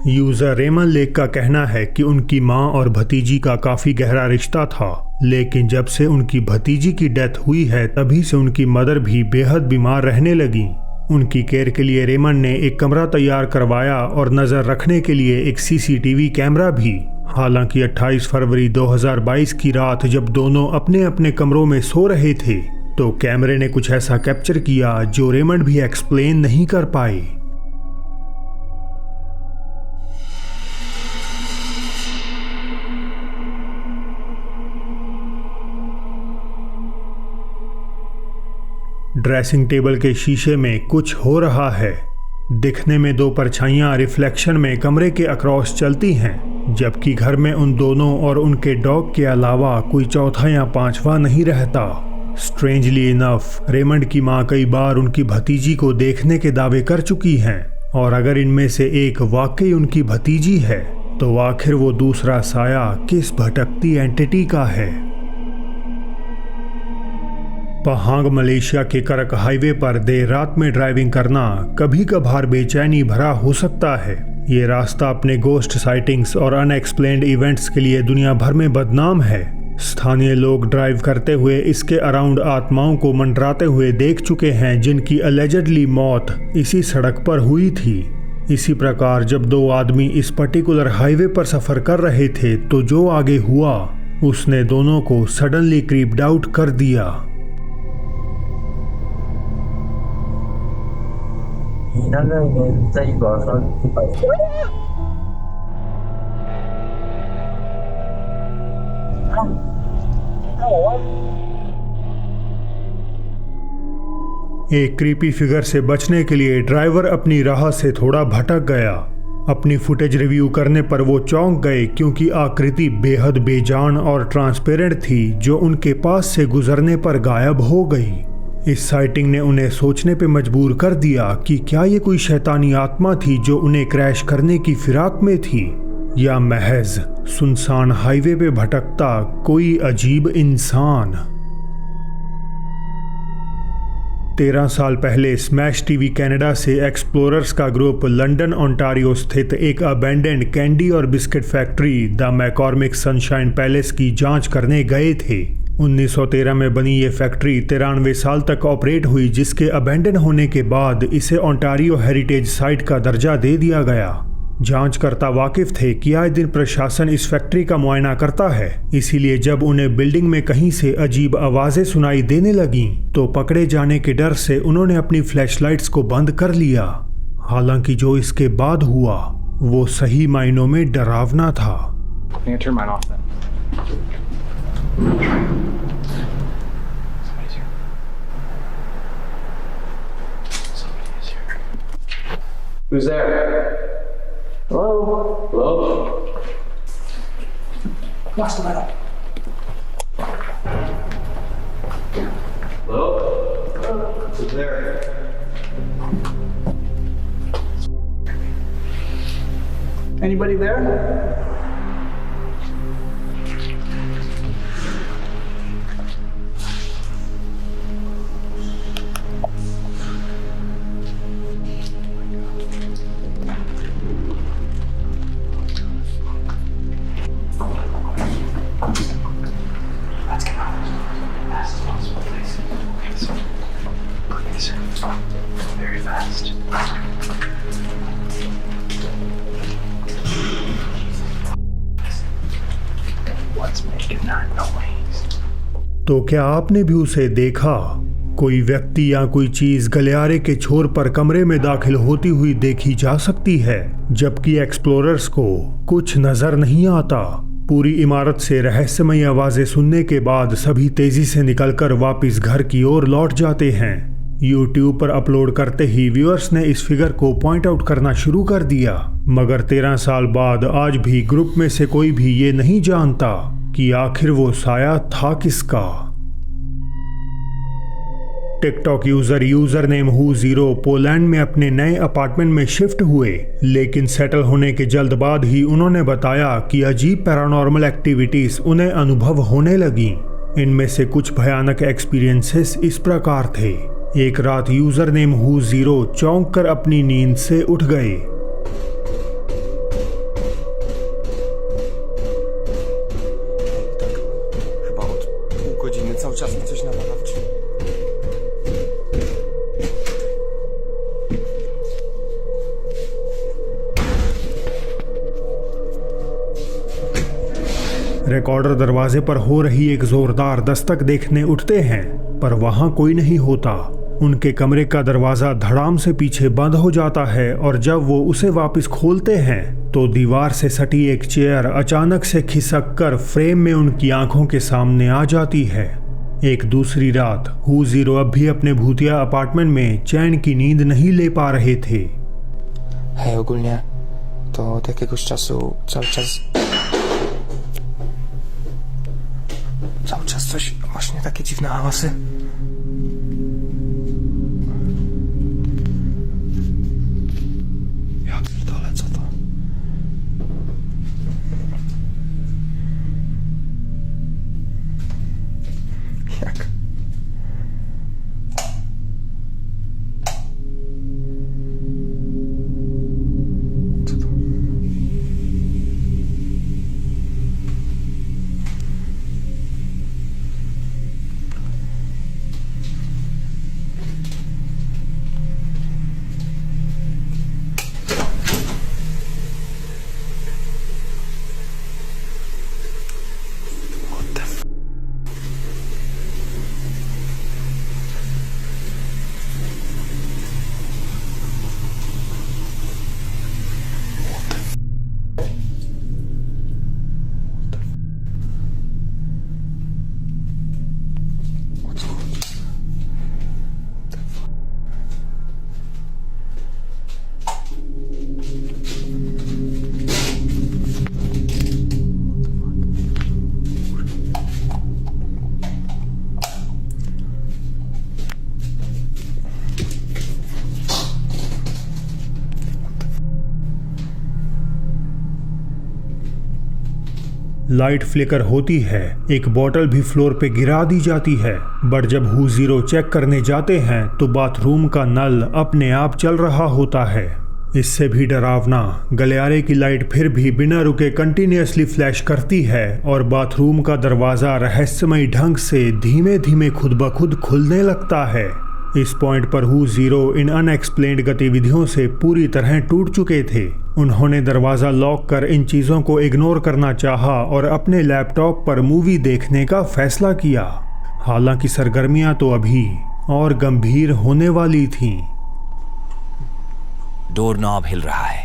User Ramon lake का कहना है कि उनकी मां और भतीजी का काफी गहरा रिश्ता था, लेकिन जब से उनकी भतीजी की डेथ हुई है तभी से उनकी मदर भी बेहद बीमार रहने लगी। उनकी केयर के लिए रेमन ने एक कमरा तैयार करवाया और नजर रखने के लिए एक सीसीटीवी कैमरा भी। हालांकि 28 फरवरी 2022 की रात जब दोनों अपने अपने कमरों में सो रहे थे तो कैमरे ने कुछ ऐसा कैप्चर किया जो रेमन भी एक्सप्लेन नहीं कर पाए। ड्रेसिंग टेबल के शीशे में कुछ हो रहा है। दिखने में दो परछाइयां रिफ्लेक्शन में कमरे के अक्रॉस चलती हैं, जबकि घर में उन दोनों और उनके डॉग के अलावा कोई चौथा या पांचवा नहीं रहता। स्ट्रेंजली इनफ रेमंड की मां कई बार उनकी भतीजी को देखने के दावे कर चुकी हैं, और अगर इनमें से एक वाकई उनकी भतीजी है तो आखिर वो दूसरा साया किस भटकती एंटिटी का है। पहांग मलेशिया के करक हाईवे पर देर रात में ड्राइविंग करना कभी कभार बेचैनी भरा हो सकता है। ये रास्ता अपने गोस्ट साइटिंग्स और अनएक्सप्लेन्ड इवेंट्स के लिए दुनिया भर में बदनाम है। स्थानीय लोग ड्राइव करते हुए इसके अराउंड आत्माओं को मंडराते हुए देख चुके हैं जिनकी अलेजेडली मौत इसी सड़क पर हुई थी। इसी प्रकार जब दो आदमी इस पर्टिकुलर हाईवे पर सफर कर रहे थे तो जो आगे हुआ उसने दोनों को सडनली क्रीप्ड आउट कर दिया। एक क्रीपी फिगर से बचने के लिए ड्राइवर अपनी राह से थोड़ा भटक गया। अपनी फुटेज रिव्यू करने पर वो चौंक गए क्योंकि आकृति बेहद बेजान और ट्रांसपेरेंट थी जो उनके पास से गुजरने पर गायब हो गई। इस साइटिंग ने उन्हें सोचने पे मजबूर कर दिया कि क्या ये कोई शैतानी आत्मा थी जो उन्हें क्रैश करने की फिराक में थी, या महज सुनसान हाईवे पे भटकता कोई अजीब इंसान। 13 साल पहले स्मैश टीवी कनाडा से एक्सप्लोरर्स का ग्रुप लंदन ओंटारियो स्थित एक अबैंडन्ड कैंडी और biscuit factory the McCormick Sunshine Palace की जांच करने गए थे। 1913 में बनी ये फैक्ट्री 93 साल तक ऑपरेट हुई, जिसके अबैंडन होने के बाद इसे ओंटारियो हेरिटेज साइट का दर्जा दे दिया गया। जांचकर्ता वाकिफ थे कि आए दिन प्रशासन इस फैक्ट्री का मुआयना करता है, इसीलिए जब उन्हें बिल्डिंग में कहीं से अजीब आवाजें सुनाई देने लगीं तो पकड़े जाने के डर से उन्होंने अपनी फ्लैशलाइट्स को बंद कर लिया। हालांकि जो इसके बाद हुआ वो सही मायनों में डरावना था। Who's there? Hello? Hello? Watch the metal. Hello? Who's there? Anybody there? Very fast. What's making that noise? तो क्या आपने भी उसे देखा? कोई व्यक्ति या कोई चीज गलियारे के छोर पर कमरे में दाखिल होती हुई देखी जा सकती है, जबकि एक्सप्लोरर्स को कुछ नजर नहीं आता। पूरी इमारत से रहस्यमय आवाजें सुनने के बाद सभी तेजी से निकलकर वापस घर की ओर लौट जाते हैं। YouTube पर अपलोड करते ही व्यूअर्स ने इस फिगर को पॉइंट आउट करना शुरू कर दिया, मगर 13 साल बाद आज भी ग्रुप में से कोई भी ये नहीं जानता कि आखिर वो साया था किसका। TikTok user name Who0 Poland में अपने नए अपार्टमेंट में शिफ्ट हुए, लेकिन सेटल होने के जल्द बाद ही उन्होंने बताया कि अजीब पैरानॉर्मल एक्टिविटीज उन्हें अनुभव होने लगी। इनमें से कुछ भयानक एक्सपीरियंसेस इस प्रकार थे। एक रात यूजर नेम Who0 चौंक कर अपनी नींद से उठ गए। रिकॉर्डर दरवाजे पर हो रही एक जोरदार दस्तक देखने उठते हैं, पर वहां कोई नहीं होता। उनके कमरे का दरवाजा धड़ाम से पीछे बंद हो जाता है और जब वो उसे वापस खोलते हैं तो दीवार से सटी एक चेयर अचानक से खिसक कर फ्रेम में उनकी आंखों के सामने आ जाती है। एक दूसरी रात हू जीरो अब भी अपने भूतिया अपार्टमेंट में चैन की नींद नहीं ले पा रहे थे। Hej, ogólnie to od jakiegoś czasu cały czas coś, właśnie takie dziwne hałasy. Ja pierdolę, co to? Jak? Co to? Light flicker होती है, एक बोतल भी फ्लोर पे गिरा दी जाती है। बट जब हू जीरो चेक करने जाते हैं तो बाथरूम का नल अपने आप चल रहा होता है। इससे भी डरावना, गलियारे की लाइट फिर भी बिना रुके कंटिन्यूअसली फ्लैश करती है और बाथरूम का दरवाज़ा रहस्यमयी ढंग से धीमे धीमे खुद ब खुद खुलने लगता है। इस पॉइंट पर हू जीरो इन अनएक्सप्लेन्ड गतिविधियों से पूरी तरह टूट चुके थे। उन्होंने दरवाज़ा लॉक कर इन चीज़ों को इग्नोर करना चाहा और अपने लैपटॉप पर मूवी देखने का फैसला किया। हालांकि सरगर्मियां तो अभी और गंभीर होने वाली थीं। डोर नॉब हिल रहा है।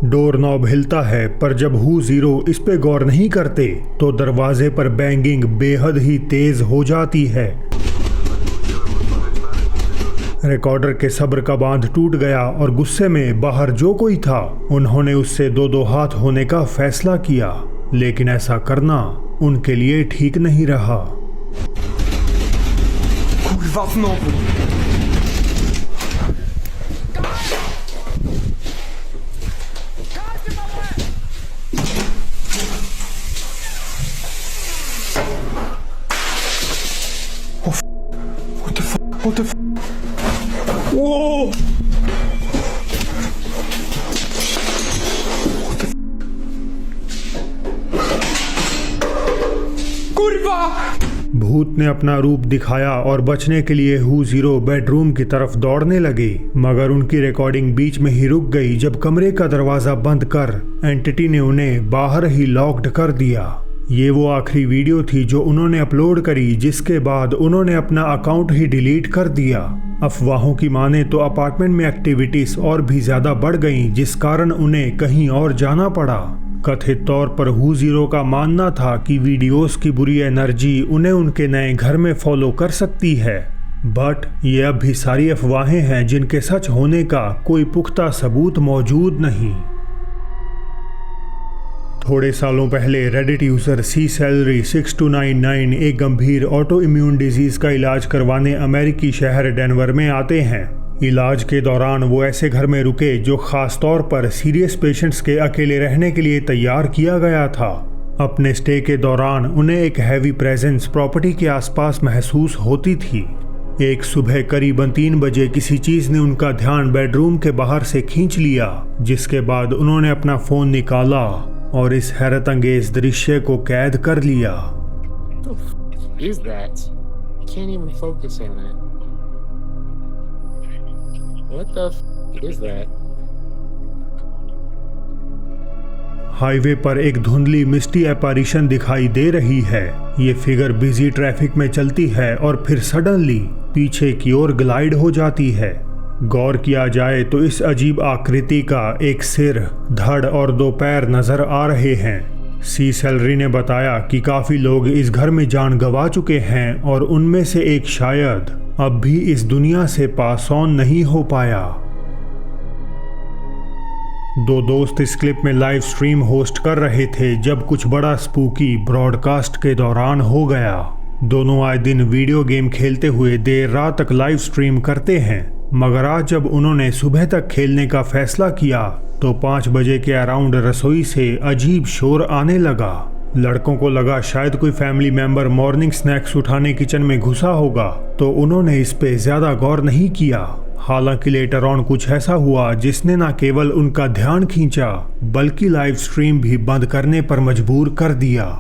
डोर नॉब हिलता है, पर जब हू जीरो इस पे गौर नहीं करते तो दरवाजे पर बैंगिंग बेहद ही तेज हो जाती है। रिकॉर्डर के सब्र का बांध टूट गया और गुस्से में बाहर जो कोई था उन्होंने उससे दो दो हाथ होने का फैसला किया, लेकिन ऐसा करना उनके लिए ठीक नहीं रहा। Kurwa, znowu! What the f? Whoa! What the f? Kurwa! भूत ने अपना रूप दिखाया और बचने के लिए हू जीरो बेडरूम की तरफ दौड़ने लगे, मगर उनकी रिकॉर्डिंग बीच में ही रुक गई जब कमरे का दरवाजा बंद कर एंटिटी ने उन्हें बाहर ही लॉक्ड कर दिया। ये वो आखिरी वीडियो थी जो उन्होंने अपलोड करी, जिसके बाद उन्होंने अपना अकाउंट ही डिलीट कर दिया। अफवाहों की माने तो अपार्टमेंट में एक्टिविटीज और भी ज्यादा बढ़ गईं, जिस कारण उन्हें कहीं और जाना पड़ा। कथित तौर पर हू जीरो का मानना था कि वीडियोस की बुरी एनर्जी उन्हें उनके नए घर में फॉलो कर सकती है, बट ये अब भी सारी अफवाहें हैं जिनके सच होने का कोई पुख्ता सबूत मौजूद नहीं। थोड़े सालों पहले रेडिट यूज़र सी सैलरी 6299 एक गंभीर ऑटो इम्यून डिजीज़ का इलाज करवाने अमेरिकी शहर डेनवर में आते हैं। इलाज के दौरान वो ऐसे घर में रुके जो ख़ास तौर पर सीरियस पेशेंट्स के अकेले रहने के लिए तैयार किया गया था। अपने स्टे के दौरान उन्हें एक हैवी प्रेजेंस प्रॉपर्टी के आसपास महसूस होती थी। एक सुबह करीबन 3 बजे किसी चीज ने उनका ध्यान बेडरूम के बाहर से खींच लिया, जिसके बाद उन्होंने अपना फोन निकाला और इस हैरत अंगेज दृश्य को कैद कर लिया। Is that? Can't even focus on it. What the is that? Highway पर एक धुंधली मिस्टी एपारिशन दिखाई दे रही है। ये फिगर बिजी ट्रैफिक में चलती है और फिर सडनली पीछे की ओर ग्लाइड हो जाती है। गौर किया जाए तो इस अजीब आकृति का एक सिर, धड़ और 2 पैर नजर आ रहे हैं। सी सैलरी ने बताया कि काफी लोग इस घर में जान गंवा चुके हैं और उनमें से एक शायद अब भी इस दुनिया से पास ऑन नहीं हो पाया। 2 दोस्त इस क्लिप में लाइव स्ट्रीम होस्ट कर रहे थे जब कुछ बड़ा स्पूकी ब्रॉडकास्ट के दौरान हो गया। दोनों आए दिन वीडियो गेम खेलते हुए देर रात तक लाइव स्ट्रीम करते हैं, मगर आज जब उन्होंने सुबह तक खेलने का फैसला किया तो 5 बजे के अराउंड रसोई से अजीब शोर आने लगा। लड़कों को लगा शायद कोई फैमिली मेंबर मॉर्निंग स्नैक्स उठाने किचन में घुसा होगा, तो उन्होंने इस पे ज्यादा गौर नहीं किया। हालांकि लेटर ऑन कुछ ऐसा हुआ जिसने न केवल उनका ध्यान खींचा बल्कि लाइव स्ट्रीम भी बंद करने पर मजबूर कर दिया।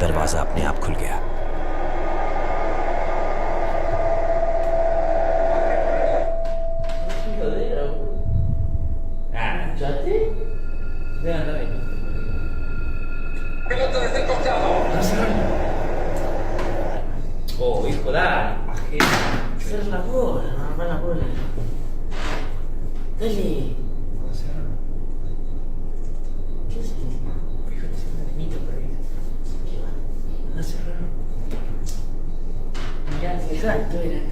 दरवाजा अपने आप खुल गया। Oh, hijo, dale. Hacer la bola, no va la bola. Dale. ¿Qué es esto? Fíjate, es un niñito por ahí. ¿Qué va? No cerraron. Mirá, exacto, era.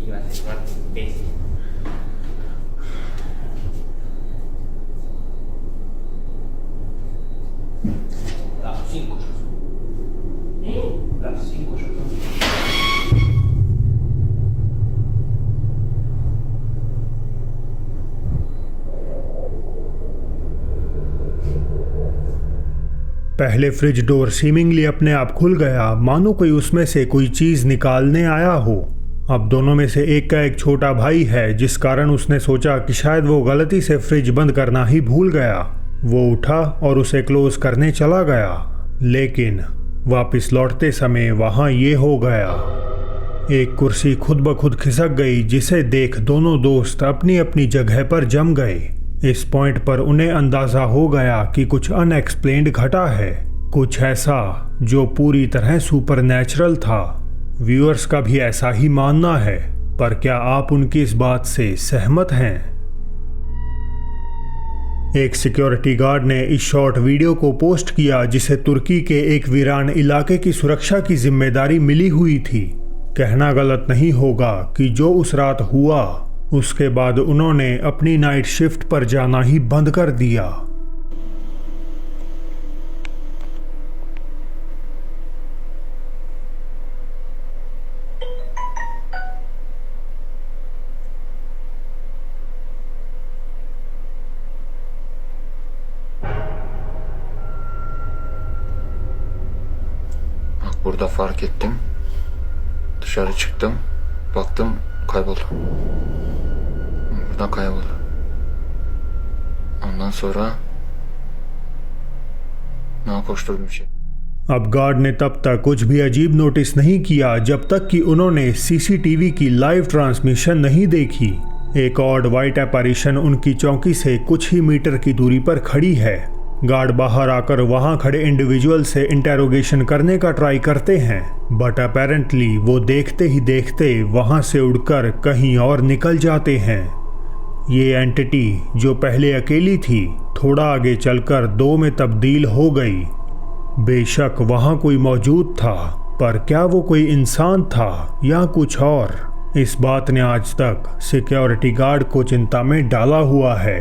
Iba a cerrar, imbécil. Las 5 yo soy. Las 5 yo soy. पहले fridge door seemingly अपने आप खुल गया, मानो कोई उसमें से कोई चीज निकालने आया हो। अब दोनों में से एक का एक छोटा भाई है, जिस कारण उसने सोचा कि शायद वो गलती से फ्रिज बंद करना ही भूल गया। वो उठा और उसे क्लोज करने चला गया, लेकिन वापस लौटते समय वहां ये हो गया। एक कुर्सी खुद ब खुद खिसक गई, जिसे देख दोनों दोस्त अपनी अपनी जगह पर जम गए। इस पॉइंट पर उन्हें अंदाजा हो गया कि कुछ अनएक्सप्लेन्ड घटा है, कुछ ऐसा जो पूरी तरह सुपरनैचुरल था। व्यूअर्स का भी ऐसा ही मानना है, पर क्या आप उनकी इस बात से सहमत हैं? एक सिक्योरिटी गार्ड ने इस शॉर्ट वीडियो को पोस्ट किया, जिसे तुर्की के एक वीरान इलाके की सुरक्षा की जिम्मेदारी मिली हुई थी। कहना गलत नहीं होगा कि जो उस रात हुआ उसके बाद उन्होंने अपनी नाइट शिफ्ट पर जाना ही बंद कर दिया। Bak burada fark ettim. Dışarı çıktım. Baktım kayboldu. Buradan kayboldu. Ondan sonra koşturdum şey. अब गार्ड ने तब तक कुछ भी अजीब नोटिस नहीं किया जब तक कि उन्होंने सीसीटीवी की लाइव ट्रांसमिशन नहीं देखी। एक ऑड वाइट एपैरिशन उनकी चौकी से कुछ ही मीटर की दूरी पर खड़ी है। गार्ड बाहर आकर वहां खड़े इंडिविजुअल से इंटेरोगेशन करने का ट्राई करते हैं, बट अपेरेंटली वो देखते ही देखते वहां से उड़कर कहीं और निकल जाते हैं। ये एंटिटी जो पहले अकेली थी, थोड़ा आगे चलकर 2 में तब्दील हो गई। बेशक वहां कोई मौजूद था, पर क्या वो कोई इंसान था या कुछ और, इस बात ने आज तक सिक्योरिटी गार्ड को चिंता में डाला हुआ है।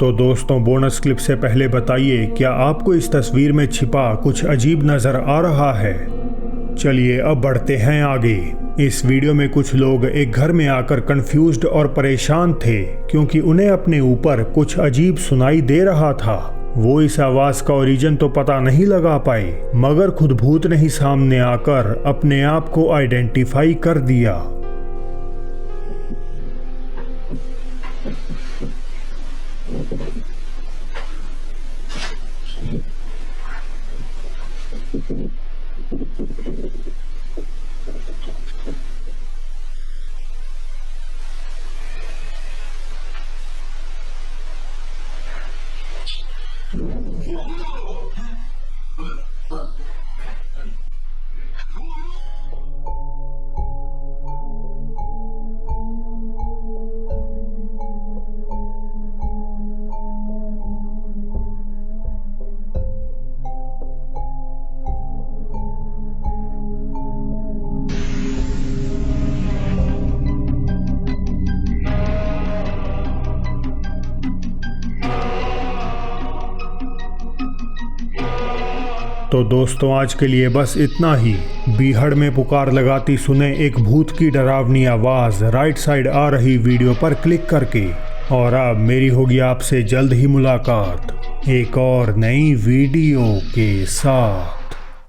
तो दोस्तों, बोनस क्लिप से पहले बताइए, क्या आपको इस तस्वीर में छिपा कुछ अजीब नजर आ रहा है? चलिए अब बढ़ते हैं आगे। इस वीडियो में कुछ लोग एक घर में आकर कंफ्यूज्ड और परेशान थे क्योंकि उन्हें अपने ऊपर कुछ अजीब सुनाई दे रहा था। वो इस आवाज का ओरिजिन तो पता नहीं लगा पाए, मगर खुद भूत ने ही सामने आकर अपने आप को आइडेंटिफाई कर दिया। तो दोस्तों, आज के लिए बस इतना ही। बीहड़ में पुकार लगाती सुने एक भूत की डरावनी आवाज़ राइट साइड आ रही वीडियो पर क्लिक करके। और अब मेरी होगी आपसे जल्द ही मुलाकात एक और नई वीडियो के साथ।